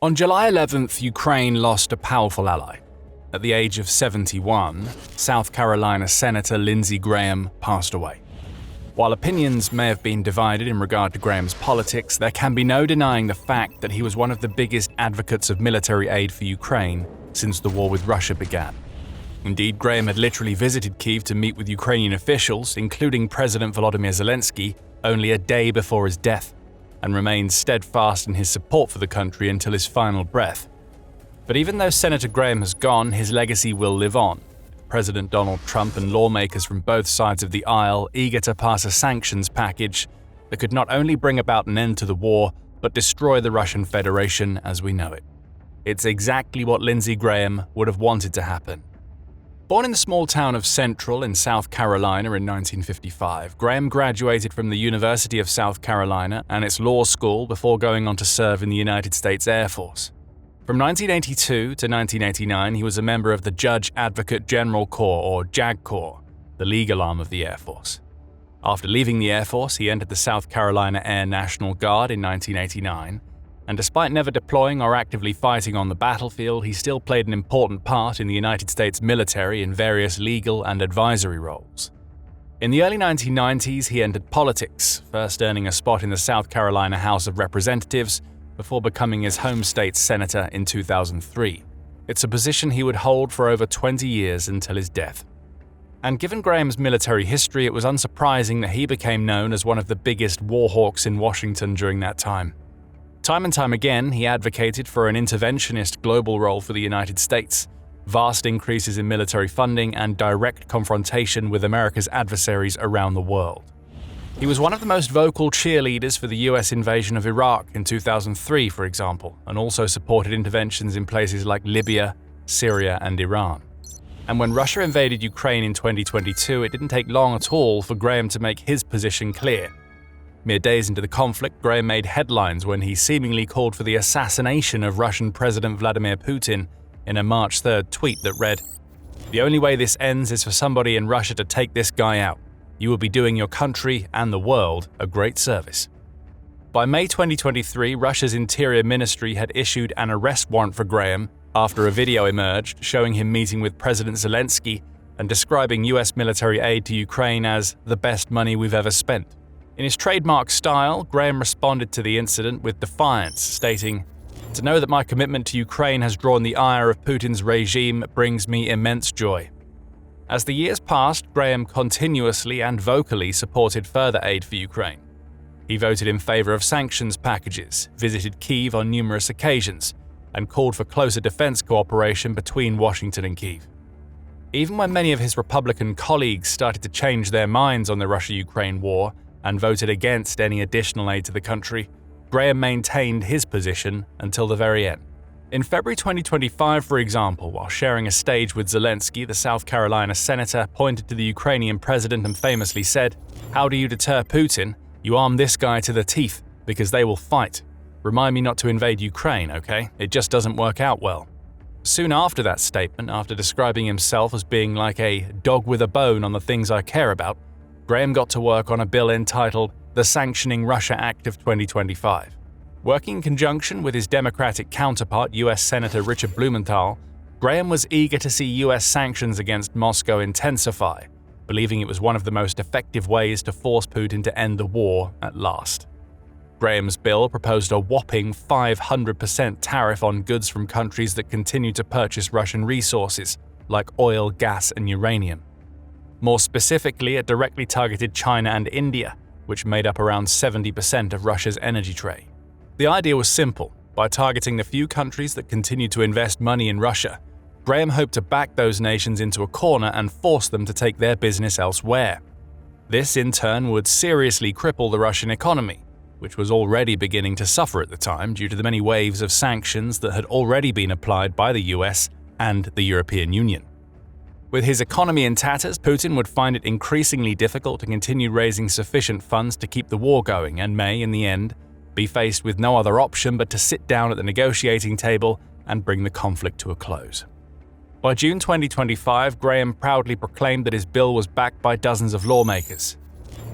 On July 11th, Ukraine lost a powerful ally. At the age of 71, South Carolina Senator Lindsey Graham passed away. While opinions may have been divided in regard to Graham's politics, there can be no denying the fact that he was one of the biggest advocates of military aid for Ukraine since the war with Russia began. Indeed, Graham had literally visited Kyiv to meet with Ukrainian officials, including President Volodymyr Zelensky, only a day before his death, and remained steadfast in his support for the country until his final breath. But even though Senator Graham has gone, his legacy will live on. President Donald Trump and lawmakers from both sides of the aisle eager to pass a sanctions package that could not only bring about an end to the war, but destroy the Russian Federation as we know it. It's exactly what Lindsey Graham would have wanted to happen. Born in the small town of Central in South Carolina in 1955, Graham graduated from the University of South Carolina and its law school before going on to serve in the United States Air Force. From 1982 to 1989, he was a member of the Judge Advocate General Corps, or JAG Corps, the legal arm of the Air Force. After leaving the Air Force, he entered the South Carolina Air National Guard in 1989, and despite never deploying or actively fighting on the battlefield, he still played an important part in the United States military in various legal and advisory roles. In the early 1990s, he entered politics, first earning a spot in the South Carolina House of Representatives before becoming his home state's senator in 2003. It's a position he would hold for over 20 years until his death. And given Graham's military history, it was unsurprising that he became known as one of the biggest war hawks in Washington during that time. Time and time again, he advocated for an interventionist global role for the United States, vast increases in military funding, and direct confrontation with America's adversaries around the world. He was one of the most vocal cheerleaders for the US invasion of Iraq in 2003, for example, and also supported interventions in places like Libya, Syria, and Iran. And when Russia invaded Ukraine in 2022, it didn't take long at all for Graham to make his position clear. Mere days into the conflict, Graham made headlines when he seemingly called for the assassination of Russian President Vladimir Putin in a March 3rd tweet that read, "The only way this ends is for somebody in Russia to take this guy out. You will be doing your country and the world a great service." By May 2023, Russia's Interior Ministry had issued an arrest warrant for Graham after a video emerged showing him meeting with President Zelensky and describing US military aid to Ukraine as the best money we've ever spent. In his trademark style, Graham responded to the incident with defiance, stating, "To know that my commitment to Ukraine has drawn the ire of Putin's regime brings me immense joy." As the years passed, Graham continuously and vocally supported further aid for Ukraine. He voted in favor of sanctions packages, visited Kyiv on numerous occasions, and called for closer defense cooperation between Washington and Kyiv. Even when many of his Republican colleagues started to change their minds on the Russia-Ukraine war and voted against any additional aid to the country, Graham maintained his position until the very end. In February 2025, for example, while sharing a stage with Zelensky, the South Carolina senator pointed to the Ukrainian president and famously said, "How do you deter Putin? You arm this guy to the teeth, because they will fight. Remind me not to invade Ukraine, okay? It just doesn't work out well." Soon after that statement, after describing himself as being like a dog with a bone on the things I care about, Graham got to work on a bill entitled the Sanctioning Russia Act of 2025. Working in conjunction with his Democratic counterpart, US Senator Richard Blumenthal, Graham was eager to see US sanctions against Moscow intensify, believing it was one of the most effective ways to force Putin to end the war at last. Graham's bill proposed a whopping 500% tariff on goods from countries that continue to purchase Russian resources, like oil, gas, and uranium. More specifically, it directly targeted China and India, which made up around 70% of Russia's energy trade. The idea was simple. By targeting the few countries that continue to invest money in Russia, Graham hoped to back those nations into a corner and force them to take their business elsewhere. This, in turn, would seriously cripple the Russian economy, which was already beginning to suffer at the time due to the many waves of sanctions that had already been applied by the US and the European Union. With his economy in tatters, Putin would find it increasingly difficult to continue raising sufficient funds to keep the war going and may, in the end, be faced with no other option but to sit down at the negotiating table and bring the conflict to a close. By June 2025, Graham proudly proclaimed that his bill was backed by dozens of lawmakers.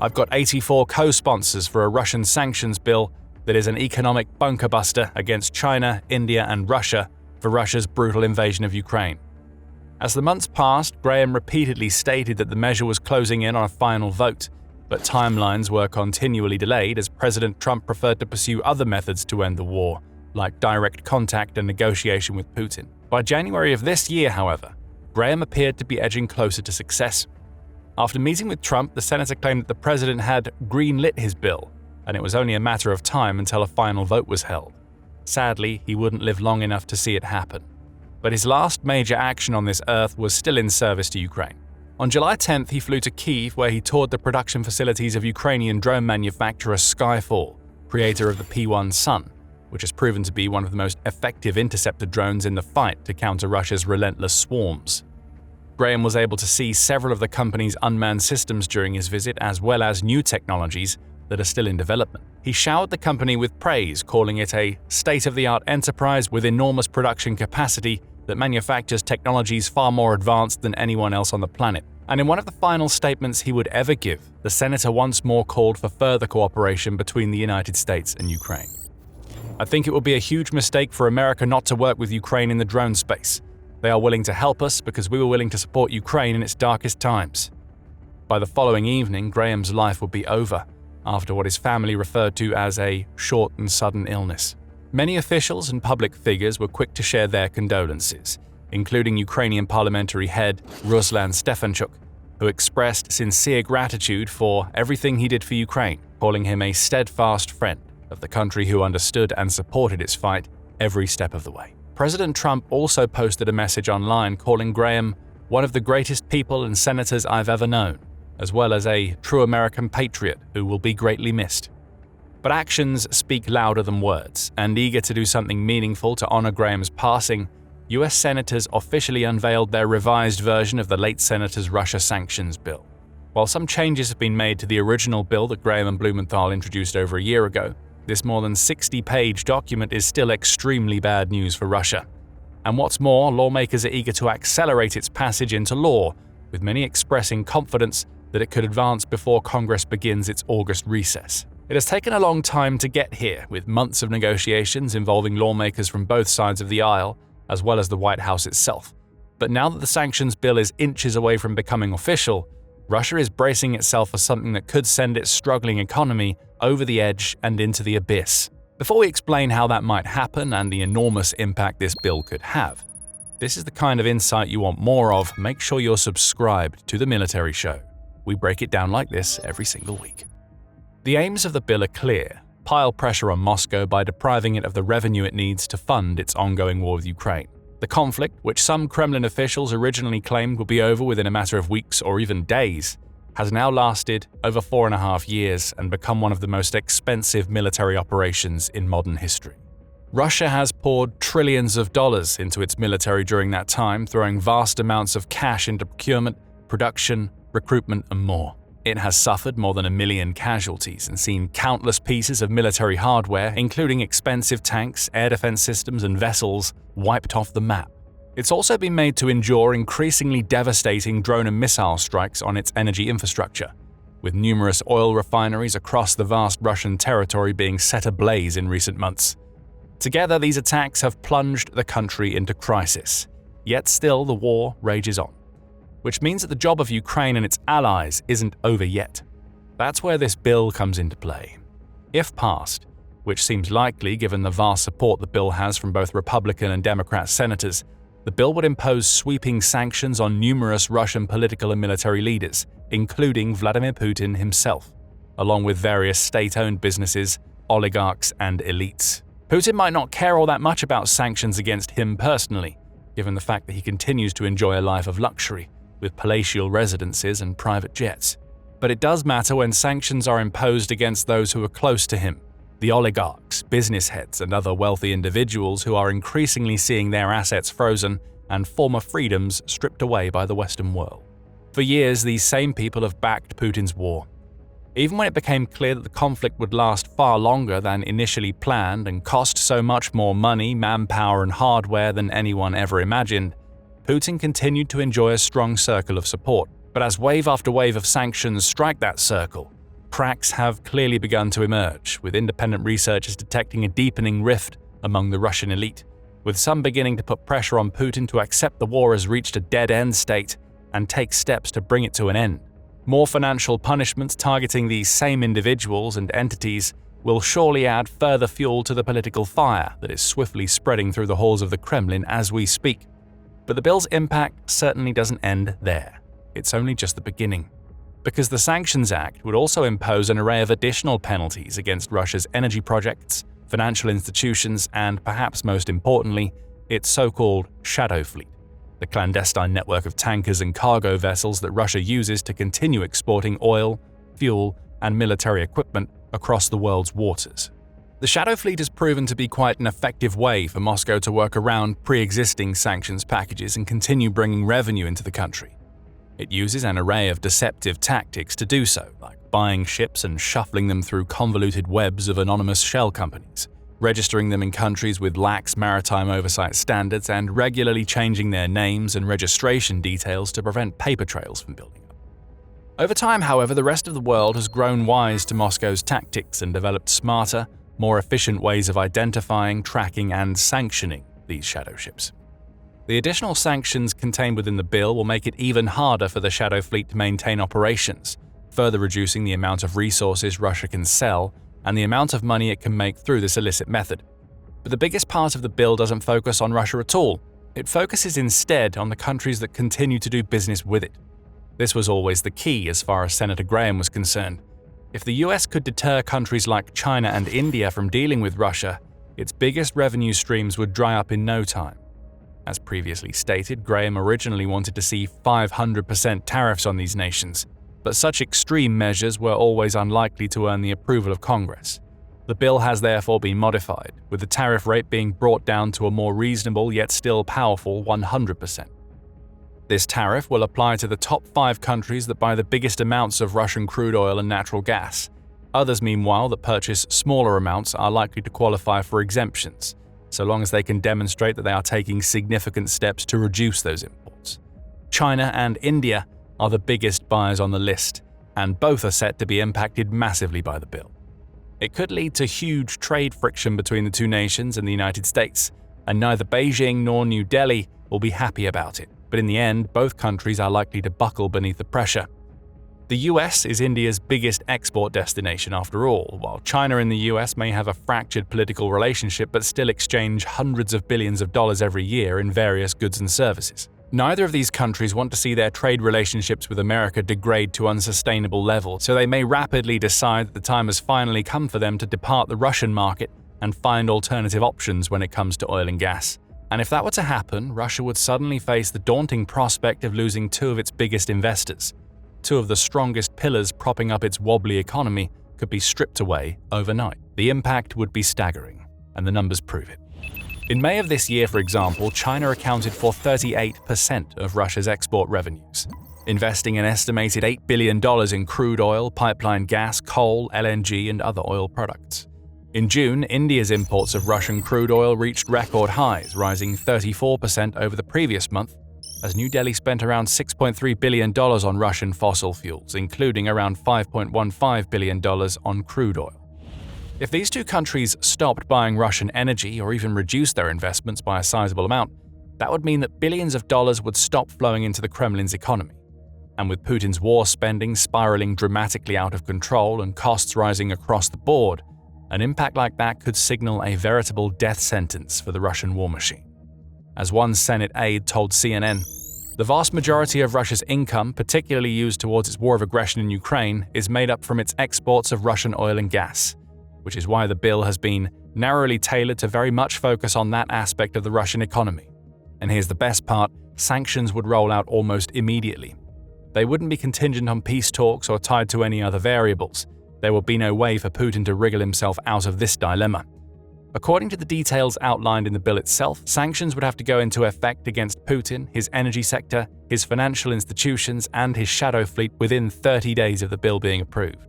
"I've got 84 co-sponsors for a Russian sanctions bill that is an economic bunker buster against China, India, and Russia for Russia's brutal invasion of Ukraine. As the months passed, Graham repeatedly stated that the measure was closing in on a final vote, but timelines were continually delayed as President Trump preferred to pursue other methods to end the war, like direct contact and negotiation with Putin. By January of this year, however, Graham appeared to be edging closer to success. After meeting with Trump, the senator claimed that the president had green-lit his bill, and it was only a matter of time until a final vote was held. Sadly, he wouldn't live long enough to see it happen. But his last major action on this earth was still in service to Ukraine. On July 10th, he flew to Kyiv, where he toured the production facilities of Ukrainian drone manufacturer Skyfall, creator of the P-1 Sun, which has proven to be one of the most effective interceptor drones in the fight to counter Russia's relentless swarms. Graham was able to see several of the company's unmanned systems during his visit, as well as new technologies that are still in development. He showered the company with praise, calling it a state-of-the-art enterprise with enormous production capacity that manufactures technologies far more advanced than anyone else on the planet. And in one of the final statements he would ever give, the senator once more called for further cooperation between the United States and Ukraine. I think it would be a huge mistake for America not to work with Ukraine in the drone space. They are willing to help us because we were willing to support Ukraine in its darkest times. By the following evening, Graham's life would be over, after what his family referred to as a short and sudden illness. Many officials and public figures were quick to share their condolences, including Ukrainian parliamentary head Ruslan Stefanchuk, who expressed sincere gratitude for everything he did for Ukraine, calling him a steadfast friend of the country who understood and supported its fight every step of the way. President Trump also posted a message online calling Graham one of the greatest people and senators I've ever known, as well as a true American patriot who will be greatly missed. But actions speak louder than words, and eager to do something meaningful to honor Graham's passing, US senators officially unveiled their revised version of the late senator's Russia sanctions bill. While some changes have been made to the original bill that Graham and Blumenthal introduced over a year ago, this more than 60-page document is still extremely bad news for Russia. And what's more, lawmakers are eager to accelerate its passage into law, with many expressing confidence that it could advance before Congress begins its August recess. It has taken a long time to get here, with months of negotiations involving lawmakers from both sides of the aisle, as well as the White House itself. But now that the sanctions bill is inches away from becoming official, Russia is bracing itself for something that could send its struggling economy over the edge and into the abyss. Before we explain how that might happen and the enormous impact this bill could have, this is the kind of insight you want more of. Make sure you're subscribed to The Military Show. We break it down like this every single week. The aims of the bill are clear: pile pressure on Moscow by depriving it of the revenue it needs to fund its ongoing war with Ukraine. The conflict, which some Kremlin officials originally claimed would be over within a matter of weeks or even days, has now lasted over 4.5 years and become one of the most expensive military operations in modern history. Russia has poured trillions of dollars into its military during that time, throwing vast amounts of cash into procurement, production, recruitment, and more. It has suffered more than 1 million casualties and seen countless pieces of military hardware, including expensive tanks, air defense systems, and vessels, wiped off the map. It's also been made to endure increasingly devastating drone and missile strikes on its energy infrastructure, with numerous oil refineries across the vast Russian territory being set ablaze in recent months. Together, these attacks have plunged the country into crisis, yet still the war rages on. Which means that the job of Ukraine and its allies isn't over yet. That's where this bill comes into play. If passed, which seems likely given the vast support the bill has from both Republican and Democrat senators, the bill would impose sweeping sanctions on numerous Russian political and military leaders, including Vladimir Putin himself, along with various state-owned businesses, oligarchs, and elites. Putin might not care all that much about sanctions against him personally, given the fact that he continues to enjoy a life of luxury, with palatial residences and private jets. But it does matter when sanctions are imposed against those who are close to him, the oligarchs, business heads, and other wealthy individuals who are increasingly seeing their assets frozen and former freedoms stripped away by the Western world. For years, these same people have backed Putin's war. Even when it became clear that the conflict would last far longer than initially planned and cost so much more money, manpower, and hardware than anyone ever imagined, Putin continued to enjoy a strong circle of support. But as wave after wave of sanctions strike that circle, Cracks have clearly begun to emerge, with independent researchers detecting a deepening rift among the Russian elite, with some beginning to put pressure on Putin to accept the war has reached a dead-end state and take steps to bring it to an end. More financial punishments targeting these same individuals and entities will surely add further fuel to the political fire that is swiftly spreading through the halls of the Kremlin as we speak. But the bill's impact certainly doesn't end there. It's only just the beginning. Because the Sanctions Act would also impose an array of additional penalties against Russia's energy projects, financial institutions, and perhaps most importantly, its so-called shadow fleet, the clandestine network of tankers and cargo vessels that Russia uses to continue exporting oil, fuel, and military equipment across the world's waters. The shadow fleet has proven to be quite an effective way for Moscow to work around pre-existing sanctions packages and continue bringing revenue into the country. It uses an array of deceptive tactics to do so, like buying ships and shuffling them through convoluted webs of anonymous shell companies, registering them in countries with lax maritime oversight standards, and regularly changing their names and registration details to prevent paper trails from building up. Over time, however, the rest of the world has grown wise to Moscow's tactics and developed smarter, more efficient ways of identifying, tracking, and sanctioning these shadow ships. The additional sanctions contained within the bill will make it even harder for the shadow fleet to maintain operations, further reducing the amount of resources Russia can sell and the amount of money it can make through this illicit method. But the biggest part of the bill doesn't focus on Russia at all. It focuses instead on the countries that continue to do business with it. This was always the key as far as Senator Graham was concerned. If the US could deter countries like China and India from dealing with Russia, its biggest revenue streams would dry up in no time. As previously stated, Graham originally wanted to see 500% tariffs on these nations, but such extreme measures were always unlikely to earn the approval of Congress. The bill has therefore been modified, with the tariff rate being brought down to a more reasonable yet still powerful 100%. This tariff will apply to the top 5 countries that buy the biggest amounts of Russian crude oil and natural gas. Others, meanwhile, that purchase smaller amounts are likely to qualify for exemptions, so long as they can demonstrate that they are taking significant steps to reduce those imports. China and India are the biggest buyers on the list, and both are set to be impacted massively by the bill. It could lead to huge trade friction between the two nations and the United States, and neither Beijing nor New Delhi will be happy about it. But in the end, both countries are likely to buckle beneath the pressure. The US is India's biggest export destination after all, while China and the US may have a fractured political relationship but still exchange hundreds of billions of dollars every year in various goods and services. Neither of these countries want to see their trade relationships with America degrade to unsustainable levels, so they may rapidly decide that the time has finally come for them to depart the Russian market and find alternative options when it comes to oil and gas. And if that were to happen, Russia would suddenly face the daunting prospect of losing 2 of its biggest investors. 2 of the strongest pillars propping up its wobbly economy could be stripped away overnight. The impact would be staggering, and the numbers prove it. In May of this year, for example, China accounted for 38% of Russia's export revenues, investing an estimated $8 billion in crude oil, pipeline gas, coal, LNG, and other oil products. In June, India's imports of Russian crude oil reached record highs, rising 34% over the previous month, as New Delhi spent around $6.3 billion on Russian fossil fuels, including around $5.15 billion on crude oil. If these 2 countries stopped buying Russian energy or even reduced their investments by a sizable amount, that would mean that billions of dollars would stop flowing into the Kremlin's economy. And with Putin's war spending spiraling dramatically out of control and costs rising across the board, an impact like that could signal a veritable death sentence for the Russian war machine. As one Senate aide told CNN, the vast majority of Russia's income, particularly used towards its war of aggression in Ukraine, is made up from its exports of Russian oil and gas, which is why the bill has been narrowly tailored to very much focus on that aspect of the Russian economy. And here's the best part, sanctions would roll out almost immediately. They wouldn't be contingent on peace talks or tied to any other variables. There would be no way for Putin to wriggle himself out of this dilemma. According to the details outlined in the bill itself, sanctions would have to go into effect against Putin, his energy sector, his financial institutions, and his shadow fleet within 30 days of the bill being approved.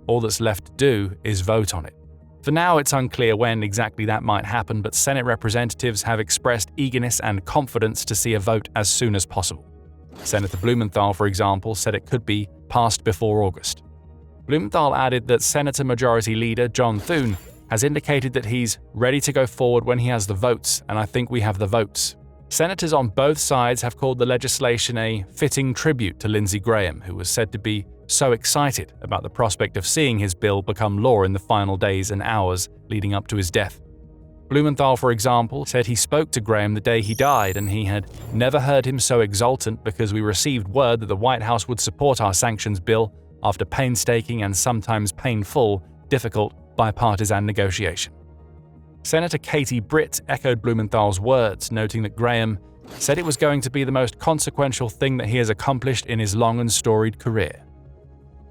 All that's left to do is vote on it. For now, it's unclear when exactly that might happen, but Senate representatives have expressed eagerness and confidence to see a vote as soon as possible. Senator Blumenthal, for example, said it could be passed before August. Blumenthal added that Senator Majority Leader John Thune has indicated that he's ready to go forward when he has the votes, and I think we have the votes. Senators on both sides have called the legislation a fitting tribute to Lindsey Graham, who was said to be so excited about the prospect of seeing his bill become law in the final days and hours leading up to his death. Blumenthal, for example, said he spoke to Graham the day he died and he had never heard him so exultant because we received word that the White House would support our sanctions bill after painstaking and sometimes painful, difficult bipartisan negotiation. Senator Katie Britt echoed Blumenthal's words, noting that Graham said it was going to be the most consequential thing that he has accomplished in his long and storied career.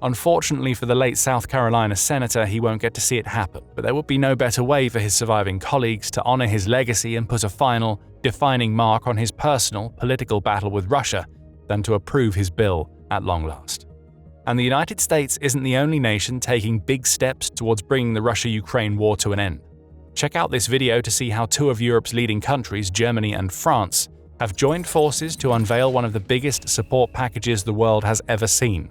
Unfortunately for the late South Carolina senator, he won't get to see it happen, but there would be no better way for his surviving colleagues to honor his legacy and put a final, defining mark on his personal, political battle with Russia than to approve his bill at long last. And the United States isn't the only nation taking big steps towards bringing the Russia-Ukraine war to an end. Check out this video to see how two of Europe's leading countries, Germany and France, have joined forces to unveil one of the biggest support packages the world has ever seen.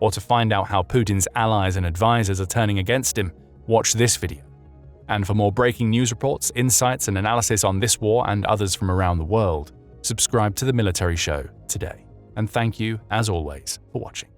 Or to find out how Putin's allies and advisors are turning against him, watch this video. And for more breaking news reports, insights and analysis on this war and others from around the world, subscribe to The Military Show today. And thank you, as always, for watching.